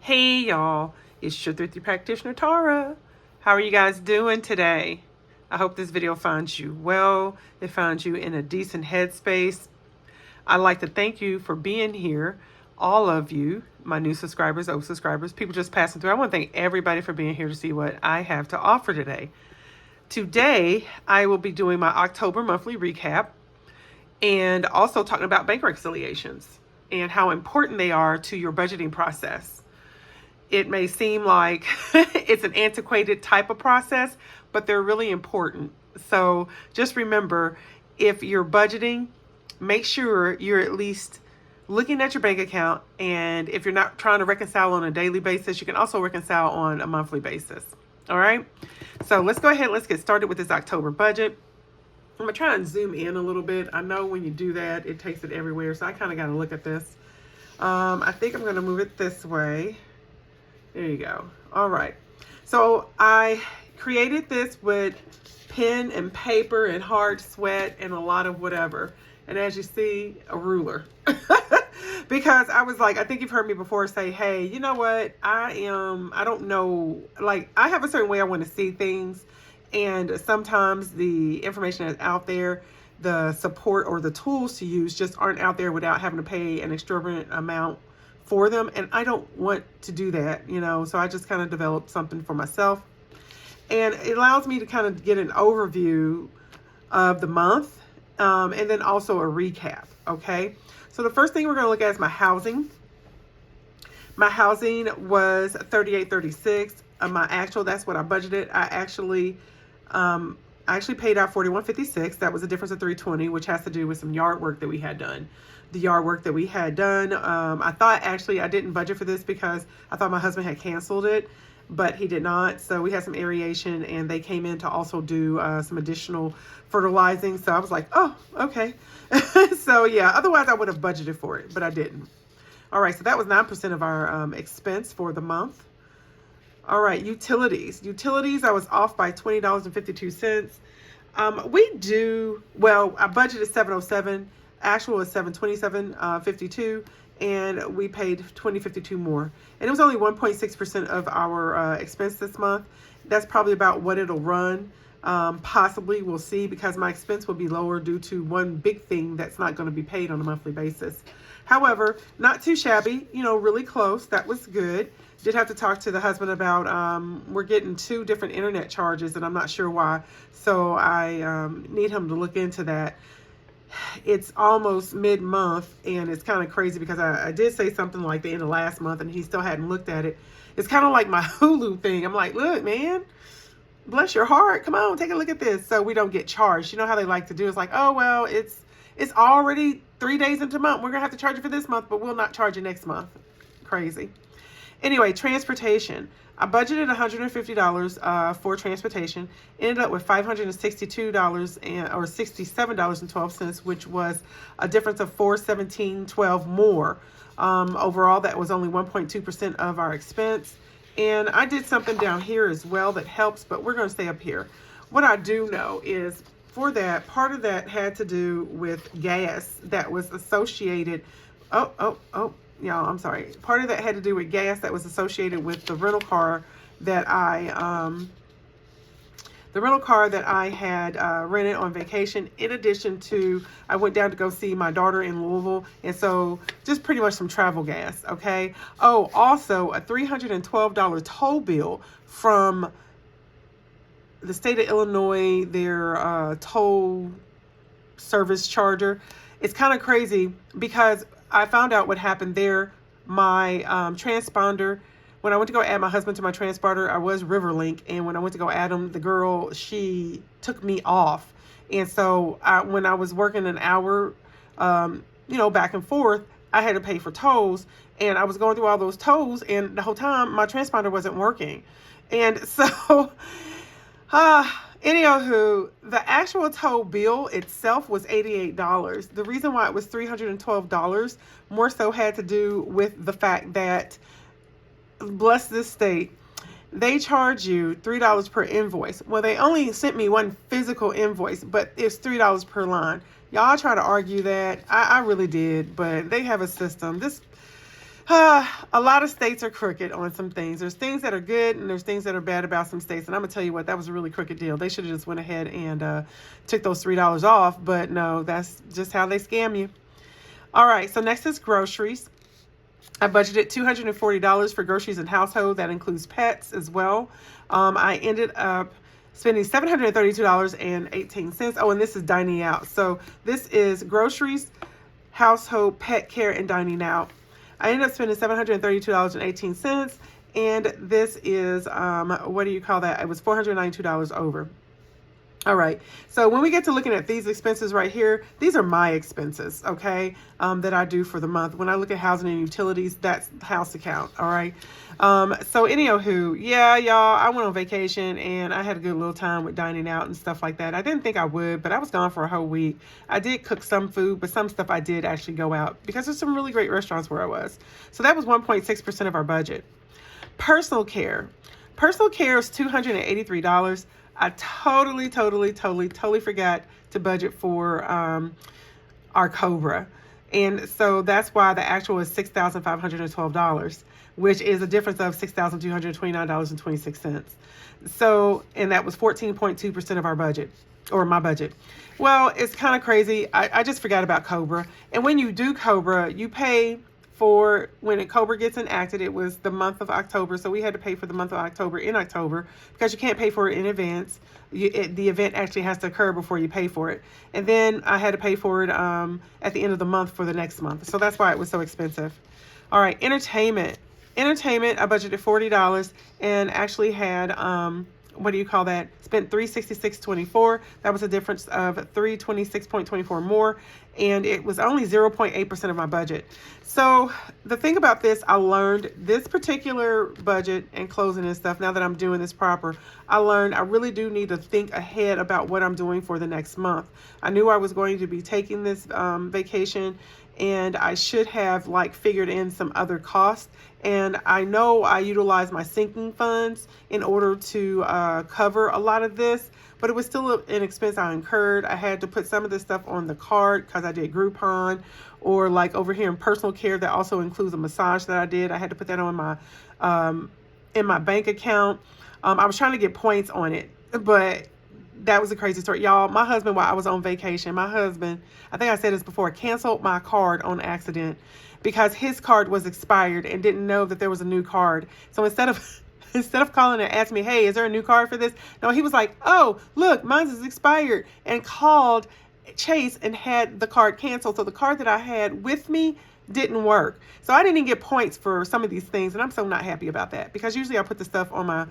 Hey y'all, it's your thrifty practitioner Tara. How are you guys doing today? I hope this video finds you well. It finds you in a decent headspace. I'd like to thank you for being here, all of you, my new subscribers, old subscribers, people just passing through. I want to thank everybody for being here to see what I have to offer today. Today, I will be doing my October monthly recap and also talking about bank reconciliations and how important they are to your budgeting process. It may seem like it's an antiquated type of process, but they're really important. So just remember, if you're budgeting, make sure you're at least looking at your bank account. And if you're not trying to reconcile on a daily basis, you can also reconcile on a monthly basis. All right. So let's go ahead. Let's get started with this October budget. I'm going to try and zoom in a little bit. I know when you do that, it takes it everywhere. So I kind of got to look at this. I think I'm going to move it this way. There you go. All right. So I created this with pen and paper and hard sweat and a lot of whatever. And as you see, a ruler. Because I was like, I think you've heard me before say, hey, you know what? I don't know. Like, I have a certain way I want to see things. And sometimes the information that's out there, the support or the tools to use just aren't out there without having to pay an exorbitant amount for them. And I don't want to do that, so I just kind of developed something for myself. And it allows me to kind of get an overview of the month and then also a recap. Okay. So the first thing we're going to look at is my housing. My housing was $38.36. My actual, that's what I budgeted. I actually paid out $41.56. That was a difference of $3.20, which has to do with some yard work that we had done. The yard work that we had done. I thought actually I didn't budget for this because I thought my husband had canceled it, but he did not. So we had some aeration and they came in to also do some additional fertilizing. So I was like, oh, okay. So yeah, otherwise I would have budgeted for it, but I didn't. All right, so that was 9% of our expense for the month. All right, utilities. Utilities, I was off by $20.52. I budgeted $707. Actual is $727.52, and we paid $20.52 more. And it was only 1.6% of our expense this month. That's probably about what it'll run. Possibly, we'll see, because my expense will be lower due to one big thing that's not going to be paid on a monthly basis. However, not too shabby, really close. That was good. Did have to talk to the husband about, we're getting 2 different internet charges and I'm not sure why. So I need him to look into that. It's almost mid-month and it's kind of crazy because I did say something like the end of last month and he still hadn't looked at it. It's kind of like my Hulu thing. I'm like, look, man, bless your heart. Come on, take a look at this. So we don't get charged. You know how they like to do? It's like, oh, well, it's already 3 days into the month. We're going to have to charge you for this month, but we'll not charge you next month. Crazy. Anyway, transportation. I budgeted $150 for transportation. Ended up with $562 or $67.12, which was a difference of $417.12 more. Overall, that was only 1.2% of our expense. And I did something down here as well that helps, but we're going to stay up here. What I do know is for that, part of that had to do with gas that was associated. Y'all, I'm sorry. Part of that had to do with gas that was associated with the rental car that I had rented on vacation. In addition to, I went down to go see my daughter in Louisville, and so just pretty much some travel gas. Okay. Oh, also a $312 toll bill from the state of Illinois. Their toll service charger. It's kind of crazy because I found out what happened there. My transponder, when I went to go add my husband to my transponder, I was Riverlink. And when I went to go add him, the girl, she took me off. And so when I was working an hour, back and forth, I had to pay for tolls. And I was going through all those tolls. And the whole time, my transponder wasn't working. And so, anywho, the actual toll bill itself was $88. The reason why it was $312 more so had to do with the fact that, bless this state, they charge you $3 per invoice. Well, they only sent me one physical invoice, but it's $3 per line. Y'all try to argue that. I really did, but they have a system. A lot of states are crooked on some things. There's things that are good and there's things that are bad about some states. And I'm going to tell you what, that was a really crooked deal. They should have just went ahead and took those $3 off. But no, that's just how they scam you. All right, so next is groceries. I budgeted $240 for groceries and household. That includes pets as well. I ended up spending $732.18. Oh, and this is dining out. So this is groceries, household, pet care, and dining out. I ended up spending $732.18. And this is, what do you call that? It was $492 over. All right. So when we get to looking at these expenses right here, these are my expenses, okay, that I do for the month. When I look at housing and utilities, that's house account. All right. So anywho, yeah, y'all, I went on vacation and I had a good little time with dining out and stuff like that. I didn't think I would, but I was gone for a whole week. I did cook some food, but some stuff I did actually go out because there's some really great restaurants where I was. So that was 1.6% of our budget. Personal care. Personal care is $283. I totally forgot to budget for our Cobra. And so that's why the actual is $6,512, which is a difference of $6,229.26. So, and that was 14.2% of our budget, or my budget. Well, it's kind of crazy. I just forgot about Cobra. And when you do Cobra, you pay for when Cobra gets enacted. It was the month of October, so we had to pay for the month of October in October because you can't pay for it in advance. The event actually has to occur before you pay for it, and then I had to pay for it at the end of the month for the next month. So that's why it was so expensive. All right, entertainment. I budgeted $40 and actually had what do you call that? Spent $366.24. That was a difference of $326.24 more, and it was only 0.8% of my budget. So the thing about this, I learned this particular budget and closing and stuff. Now that I'm doing this proper, I learned I really do need to think ahead about what I'm doing for the next month. I knew I was going to be taking this vacation, and I should have figured in some other costs. And I know I utilized my sinking funds in order to cover a lot of this, but it was still an expense I incurred. I had to put some of this stuff on the card because I did Groupon, or over here in personal care, that also includes a massage that I did. I had to put that on my in my bank account. I was trying to get points on it, but that was a crazy story. Y'all, my husband, while I was on vacation, I think I said this before, canceled my card on accident because his card was expired and didn't know that there was a new card. So instead of calling and asking me, hey, is there a new card for this? No, he was like, oh, look, mine is expired, and called Chase and had the card canceled. So the card that I had with me didn't work. So I didn't even get points for some of these things, and I'm so not happy about that because usually I put the stuff on my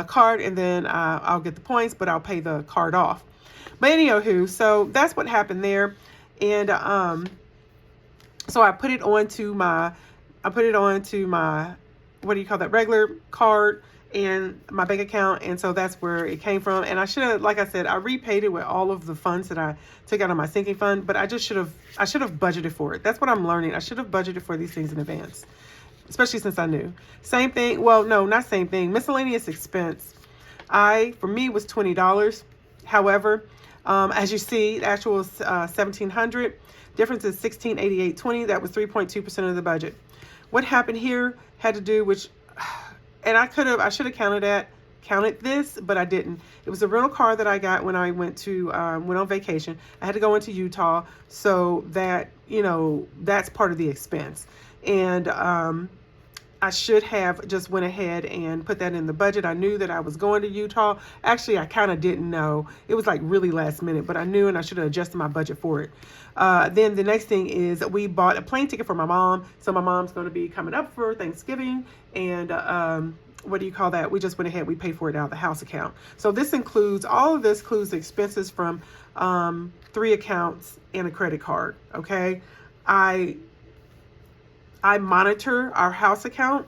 card and then I'll get the points, but I'll pay the card off. But anywho, so that's what happened there. And so I put it onto my what do you call that, regular card and my bank account, and so that's where it came from. And I should have, like I said, I repaid it with all of the funds that I took out of my sinking fund, but I should have budgeted for it. That's what I'm learning. I should have budgeted for these things in advance, especially since I knew. Same thing, well, no, not same thing. Miscellaneous expense. For me was $20. However, as you see, the actual was $1,700. Difference is $1,688.20. That was 3.2% of the budget. What happened here had to do with, and I should have counted this, but I didn't. It was a rental car that I got when I went on vacation. I had to go into Utah, so that, that's part of the expense. And I should have just went ahead and put that in the budget. I knew that I was going to Utah. Actually, I kind of didn't know. It was really last minute, but I knew, and I should have adjusted my budget for it. Then the next thing is we bought a plane ticket for my mom. So my mom's going to be coming up for Thanksgiving, and what do you call that? We just went ahead, we paid for it out of the house account. So all of this includes expenses from 3 accounts and a credit card. Okay. I monitor our house account,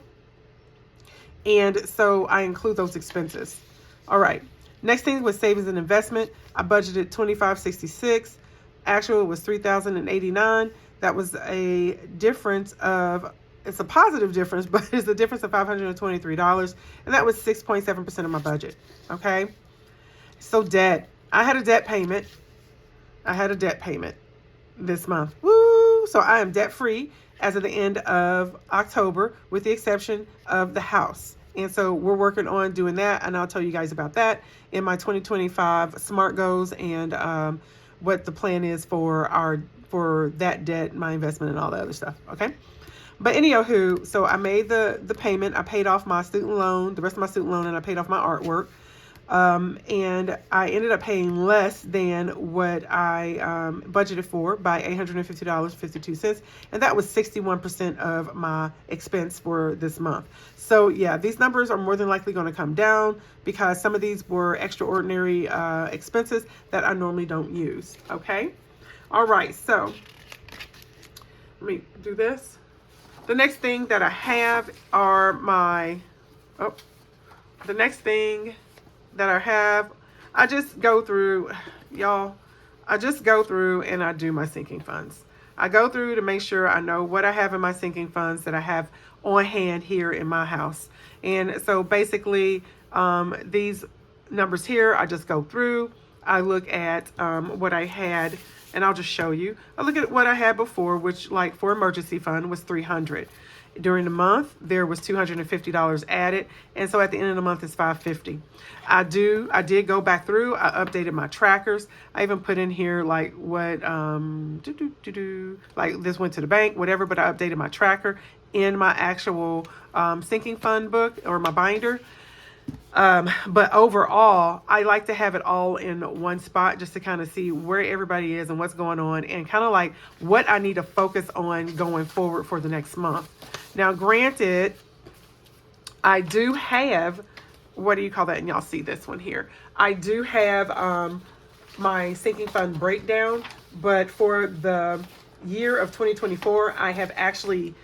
and so I include those expenses. All right. Next thing was savings and investment. I budgeted $2,566. Actual was $3,089. That was a difference of, it's a positive difference, but it's a difference of $523, and that was 6.7% of my budget. Okay. So debt. I had a debt payment this month. Woo! So I am debt free. as of the end of October, with the exception of the house. And so we're working on doing that, and I'll tell you guys about that in my 2025 SMART goals and what the plan is for that debt, my investment, and all the other stuff. Okay. But anywho, so I made the payment. I paid off my student loan, the rest of my student loan, and I paid off my artwork. And I ended up paying less than what I budgeted for by $850.52. And that was 61% of my expense for this month. So yeah, these numbers are more than likely going to come down because some of these were extraordinary expenses that I normally don't use. Okay. All right. So let me do this. The next thing that I have are the next thing that I have, I just go through, y'all, I just go through and I do my sinking funds. I go through to make sure I know what I have in my sinking funds that I have on hand here in my house. And so basically, these numbers here, I just go through, I look at what I had, and I'll just show you. I look at what I had before, which like for emergency fund was $300. During the month, there was $250 added. And so at the end of the month, it's $550. I did go back through. I updated my trackers. I even put in here like what, like this went to the bank, whatever, but I updated my tracker in my actual sinking fund book or my binder. But overall, I like to have it all in one spot just to kind of see where everybody is and what's going on and kind of like what I need to focus on going forward for the next month. Now, granted, I do have, what do you call that? And y'all see this one here. I do have my sinking fund breakdown, but for the year of 2024, I've actually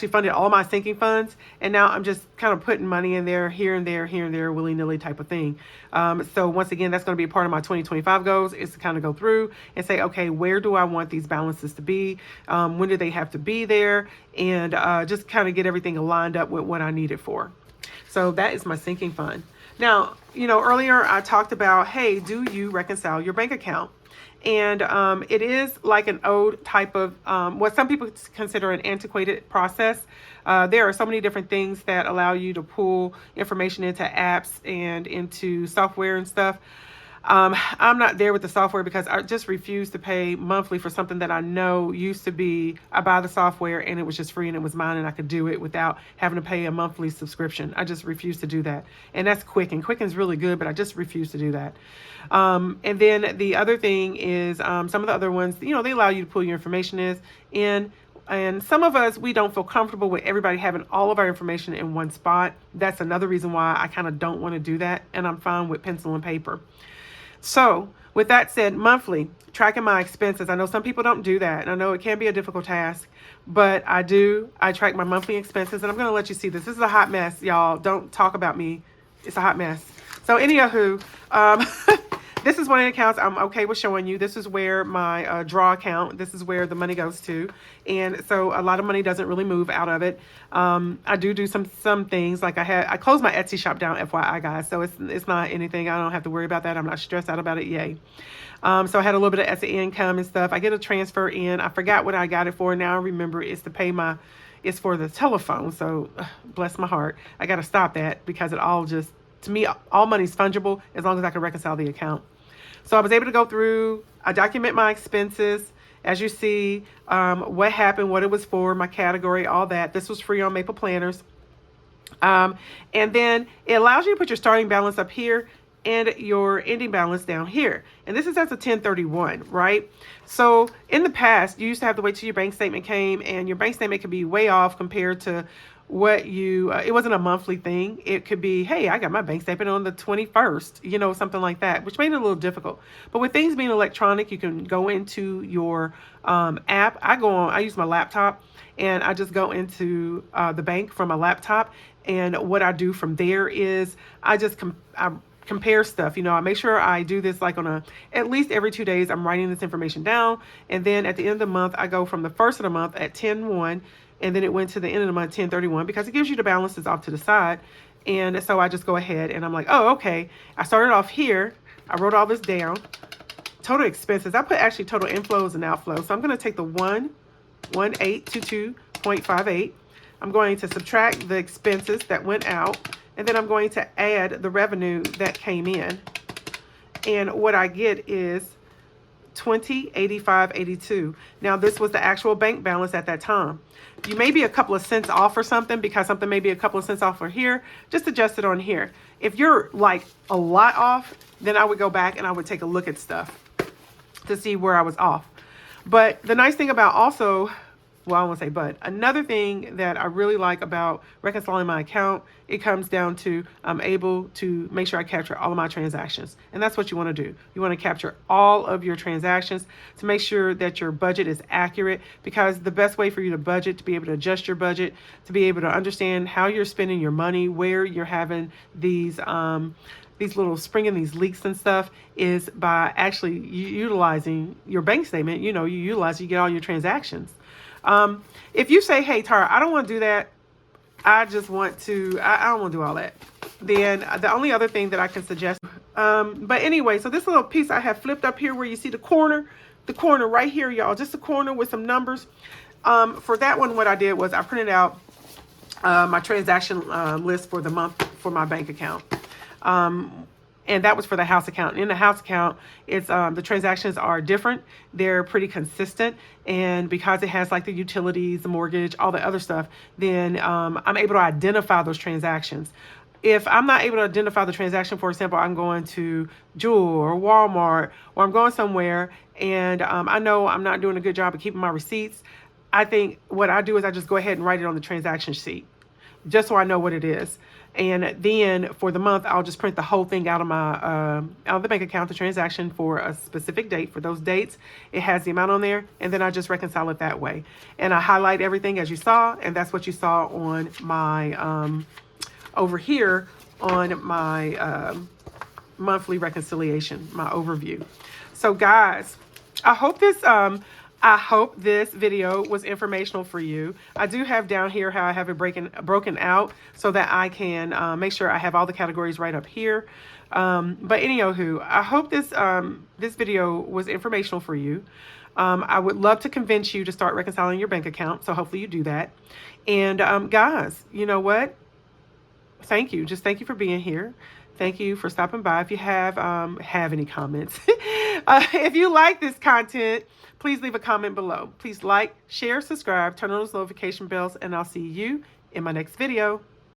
funded all my sinking funds, and now I'm just kind of putting money in there, here and there, willy-nilly type of thing. So once again, that's going to be a part of my 2025 goals, is to kind of go through and say, okay, where do I want these balances to be? When do they have to be there? And just kind of get everything lined up with what I need it for. So that is my sinking fund. Now, earlier I talked about, hey, do you reconcile your bank account? And it is like an old type of, what some people consider an antiquated process. There are so many different things that allow you to pull information into apps and into software and stuff. I'm not there with the software because I just refuse to pay monthly for something that I know used to be, I buy the software and it was just free and it was mine and I could do it without having to pay a monthly subscription. I just refuse to do that. And that's Quicken. Quicken's really good, but I just refuse to do that. And then the other thing is some of the other ones, they allow you to pull your information in. And some of us, we don't feel comfortable with everybody having all of our information in one spot. That's another reason why I kind of don't want to do that. And I'm fine with pencil and paper. So with that said, monthly, tracking my expenses. I know some people don't do that, and I know it can be a difficult task, but I do. I track my monthly expenses, and I'm going to let you see this. This is a hot mess, y'all. Don't talk about me. It's a hot mess. So anywho, this is one of the accounts I'm okay with showing you. This is where my draw account, this is where the money goes to. And so a lot of money doesn't really move out of it. I do some things, like I closed my Etsy shop down, FYI guys. So it's not anything. I don't have to worry about that. I'm not stressed out about it. Yay. So I had a little bit of Etsy income and stuff. I get a transfer in. I forgot what I got it for. Now I remember it's to pay it's for the telephone. So bless my heart. I got to stop that because it all just, to me, all money's fungible as long as I can reconcile the account. So I was able to go through, I document my expenses, as you see, what happened, what it was for, my category, all that. This was free on Maple Planners. And then it allows you to put your starting balance up here and your ending balance down here. And this is as a 1031, right? So in the past, you used to have to wait till your bank statement came, and your bank statement could be way off compared to what it wasn't a monthly thing. It could be, hey, I got my bank statement on the 21st, something like that, which made it a little difficult. But with things being electronic, you can go into your app. I use my laptop, and I just go into the bank from my laptop. And what I do from there is I just compare stuff. I make sure I do this like at least every 2 days. I'm writing this information down. And then at the end of the month, I go from the first of the month at 10/1. And then it went to the end of the month, 10/31, because it gives you the balances off to the side. And so I just go ahead and I'm like, oh, okay. I started off here. I wrote all this down. Total expenses. I put actually total inflows and outflows. So I'm going to take the 1, 1822.58. I'm going to subtract the expenses that went out, and then I'm going to add the revenue that came in. And what I get is 2085.82. Now this was the actual bank balance at that time. You may be a couple of cents off or something, because something may be a couple of cents off for here. Just adjust it on here. If you're like a lot off, then I would go back and I would take a look at stuff to see where I was off. But the nice thing about also, well, I won't say but, another thing that I really like about reconciling my account, it comes down to I'm able to make sure I capture all of my transactions. And that's what you want to do. You want to capture all of your transactions to make sure that your budget is accurate, because the best way for you to budget, to be able to adjust your budget, to be able to understand how you're spending your money, where you're having these little springing these leaks and stuff, is by actually utilizing your bank statement. You get all your transactions. If you say, hey, Tara, I don't want to do that, I don't want to do all that, then the only other thing that I can suggest, but anyway, so this little piece I have flipped up here where you see the corner right here, y'all, just a corner with some numbers. For that one, what I did was I printed out my transaction list for the month for my bank account. And that was for the house account. And in the house account, it's the transactions are different. They're pretty consistent. And because it has like the utilities, the mortgage, all the other stuff, then I'm able to identify those transactions. If I'm not able to identify the transaction, for example, I'm going to Jewel or Walmart, or I'm going somewhere and I know I'm not doing a good job of keeping my receipts, I think what I do is I just go ahead and write it on the transaction sheet, just so I know what it is. And then for the month, I'll just print the whole thing out of my out of the bank account, the transaction for a specific date. For those dates, it has the amount on there, and then I just reconcile it that way. And I highlight everything as you saw, and that's what you saw on my over here on my monthly reconciliation, my overview. So guys, I hope this video was informational for you. I do have down here how I have it broken out so that I can make sure I have all the categories right up here. But anywho, I hope this video was informational for you. I would love to convince you to start reconciling your bank account. So hopefully you do that. And guys, you know what? Thank you. Just thank you for being here. Thank you for stopping by. If you have any comments, if you like this content, please leave a comment below. Please like, share, subscribe, turn on those notification bells, and I'll see you in my next video.